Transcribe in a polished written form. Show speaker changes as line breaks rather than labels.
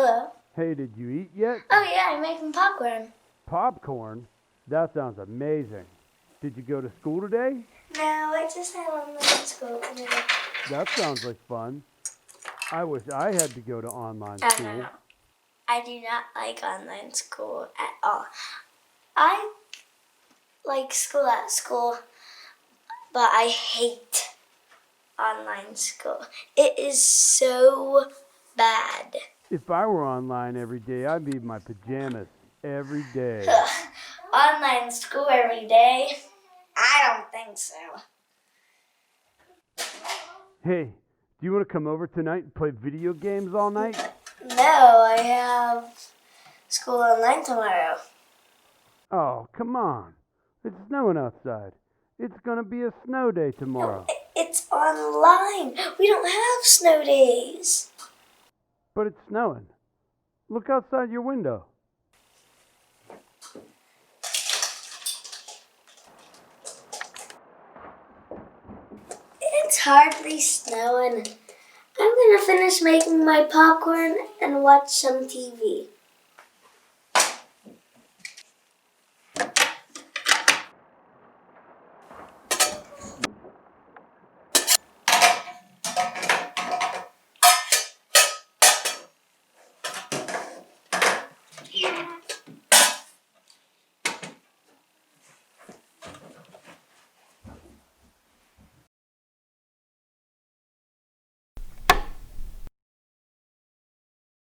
Hello.
Hey, did you eat yet?
Oh yeah, I'm making popcorn.
Popcorn? That sounds amazing. Did you go to school today?
No, I just had online school today.
That sounds like fun. I wish I had to go to online
Oh,
school.
no. I do not like online school at all. I like school at school, but I hate online school. It is so bad.
If I were online every day, I'd be in my pajamas every day.
Online school every day? I don't think so.
Hey, do you want to come over tonight and play video games all night?
No, I have school online tomorrow.
Oh, come on. It's snowing outside. It's going to be a snow day tomorrow.
It's online. We don't have snow days.
But it's snowing. Look outside your window.
It's hardly snowing. I'm gonna finish making my popcorn and watch some TV.